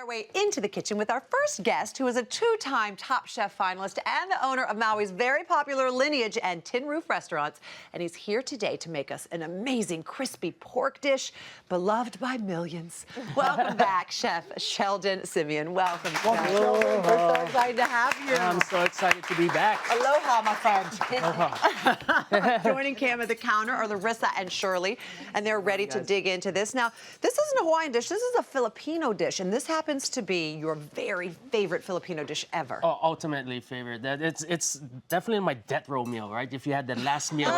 way into the kitchen with our first guest, who is a two-time Top Chef finalist and the owner of Maui's very popular Lineage and Tinroof restaurants. And he's here today to make us an amazing crispy pork dish beloved by millions. Welcome back, Chef Sheldon Simeon. Welcome. Hello. We're so excited to have you. I'm so excited to be back. Aloha, my friend. Joining Cam at the counter are Larissa and Shirley, and they're ready to dig into this. Now, this isn't a Hawaiian dish. This is a Filipino dish, and this happens to be your very favorite Filipino dish ever. Oh, ultimately favorite. It's definitely my death row meal, right? If you had the last meal,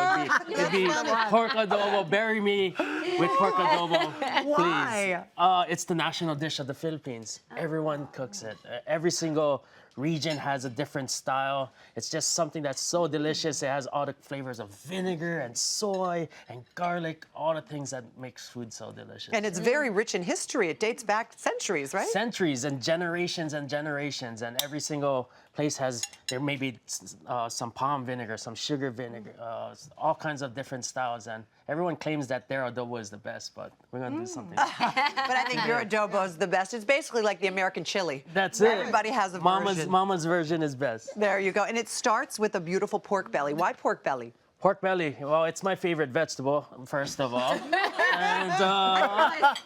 it'd be pork adobo. Bury me with pork adobo, Why? please. It's the national dish of the Philippines. Everyone cooks it. Every single region has a different style. It's just something that's so delicious. It has all the flavors of vinegar and soy and garlic, all the things that makes food so delicious. And it's very rich in history. It dates back centuries, right? Centuries and generations, and every single place has, there may be some palm vinegar, some sugar vinegar, all kinds of different styles, and everyone claims that their adobo is the best, but we're gonna do something. But I think your adobo is the best. It's basically like the American chili. That's it. Everybody has a version. Mama's version is best. There you go. And it starts with a beautiful pork belly. Why pork belly? Pork belly, well, it's my favorite vegetable, first of all. And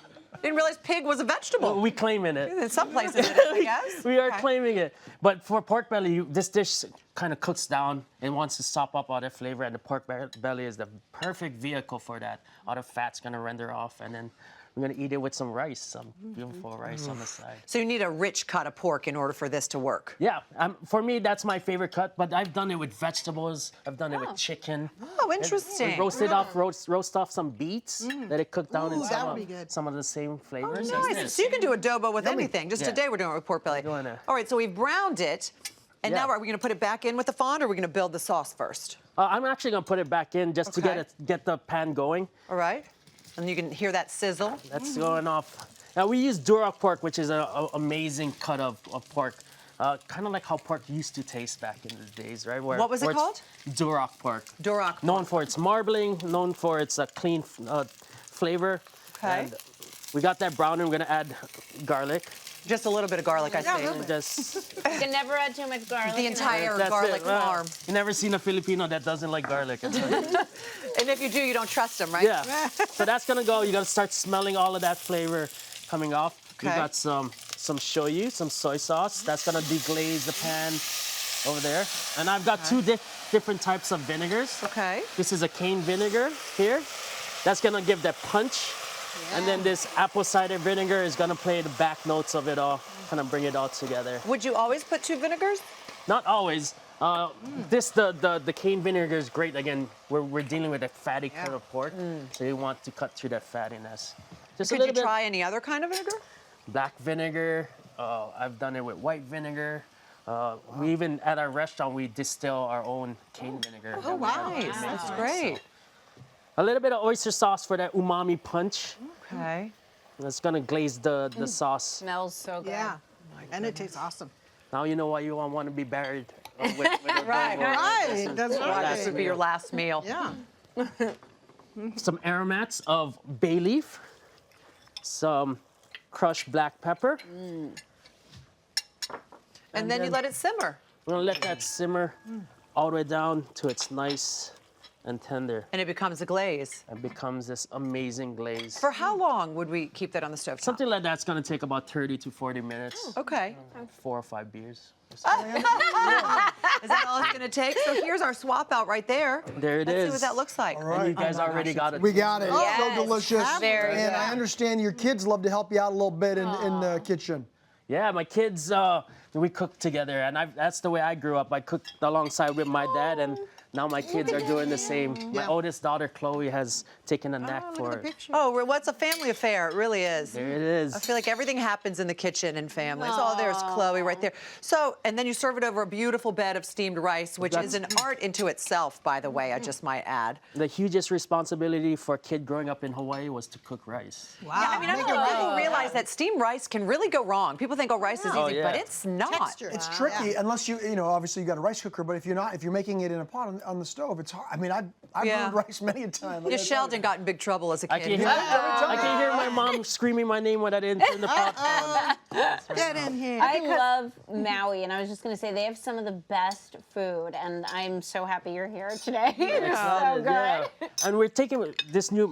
Didn't realize pig was a vegetable. we claiming it. In some places it is, I guess. We are Okay. claiming it. But for pork belly, this dish kind of cooks down and wants to sop up all that flavor, and the pork belly is the perfect vehicle for that. All the fat's gonna render off, and then we're gonna eat it with some rice, some beautiful rice on the side. So you need a rich cut of pork in order for this to work. Yeah, for me, that's my favorite cut, but I've done it with vegetables. I've done it with chicken. Oh, interesting. Roast off some beets that it cooked down in that would be good. some of the same flavors. Nice. So you can do adobo with anything. Just Yeah. today we're doing it with pork belly. doing it. All right, so we've browned it. And Yeah. now are we going to put it back in with the fond, or are we going to build the sauce first? I'm actually gonna put it back in just to Okay. get the pan going. All right. And you can hear that sizzle. That's going off. Now we use duroc pork, which is an amazing cut of pork. Kind of like how pork used to taste back in the days, right? What was it it's called? Duroc pork. Duroc. Known for its marbling, known for its clean flavor. Okay. And we got that brown, and we're gonna add garlic. Just a little bit of garlic, I say. Just You can never add too much garlic. The entire that's garlic it. Well, farm. you never seen a Filipino that doesn't like garlic. And if you do, you don't trust them, right? Yeah. So that's gonna go. You gotta start smelling all of that flavor coming off. We Okay. got some shoyu, some soy sauce. That's gonna deglaze the pan over there. And I've got two different types of vinegars. Okay. This is a cane vinegar here. That's gonna give that punch. And then this apple cider vinegar is gonna play the back notes of it all, kind of bring it all together. Would you always put two vinegars? Not always. The cane vinegar is great. Again, we're dealing with a fatty cut of pork, so you want to cut through that fattiness. Just a Could little you bit. try any other kind of vinegar? Black vinegar. I've done it with white vinegar. We even at our restaurant we distill our own cane vinegar. Oh, nice. That's great. A little bit of oyster sauce for that umami punch. Okay. That's gonna glaze the sauce. Smells so good. Yeah. And it tastes awesome. Now you know why you want to be buried with a Right. Right. That's This would be right. your last meal. Yeah. Some aromats of bay leaf, some crushed black pepper. And then you let it simmer. We're gonna let that simmer all the way down to it's nice and tender. And it becomes a glaze. It becomes this amazing glaze. For how long would we keep that on the stove? Something like that's gonna take about 30 to 40 minutes. Okay. 4 or 5 beers. Is that all it's going to take? So here's our swap out right there. There it Let's is. see what that looks like. And you guys already got it. We got it. Yes. So delicious. Very and good. I understand your kids love to help you out a little bit in the kitchen. Yeah, my kids, we cook together, and that's the way I grew up. I cooked alongside with my dad, and now my kids are doing the same. My oldest daughter, Chloe, has taken a knack for it. Oh, well, what's a family affair? It really is. There it is. I feel like everything happens in the kitchen and families. Oh, there's Chloe right there. So, and then you serve it over a beautiful bed of steamed rice, which is an art into itself, by the way, I just might add. The hugest responsibility for a kid growing up in Hawaii was to cook rice. Wow. Yeah, I mean, I don't think people realize that steamed rice can really go wrong. People think, oh, rice is easy, yeah. but it's not. Texture. It's tricky unless you know, obviously you got a rice cooker, but if you're making it in a pot on the stove, it's hard. I mean, I've Yeah. brewed rice many a time. Yeah, Sheldon got in big trouble as a I kid. can hear, I can hear my mom screaming my name when I didn't turn the pot on. Get in here. I love Maui, and I was just going to say they have some of the best food, and I'm so happy you're here today. It's so good. Yeah. And we're taking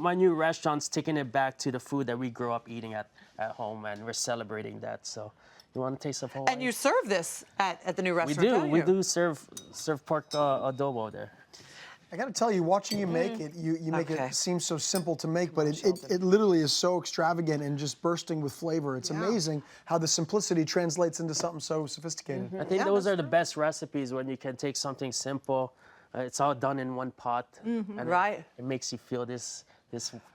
my new restaurant's taking it back to the food that we grew up eating at home, and we're celebrating that. So, you want a taste of Hawaii? And you serve this at the new we restaurant, do. don't We you? do serve pork adobo there. I got to tell you, watching you make it, you make Okay. it seem so simple to make, but it literally is so extravagant and just bursting with flavor. It's amazing how the simplicity translates into something so sophisticated. I think those are the best recipes when you can take something simple. It's all done in one pot, and Right. it makes you feel this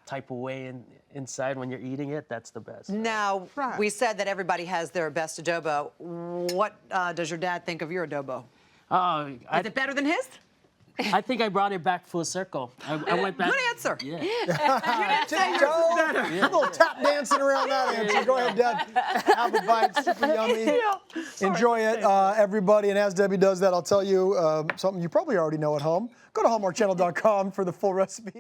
type of way inside when you're eating it. That's the best. Now, Right. we said that everybody has their best adobo. What does your dad think of your adobo? Is it better than his? I think I brought it back full circle. I went back. Good answer. Yeah. A little tap dancing around that answer. Go ahead, Dad. Have a bite. Super yummy. Enjoy it, everybody. And as Debbie does that, I'll tell you something you probably already know at home. Go to hallmarkchannel.com for the full recipe.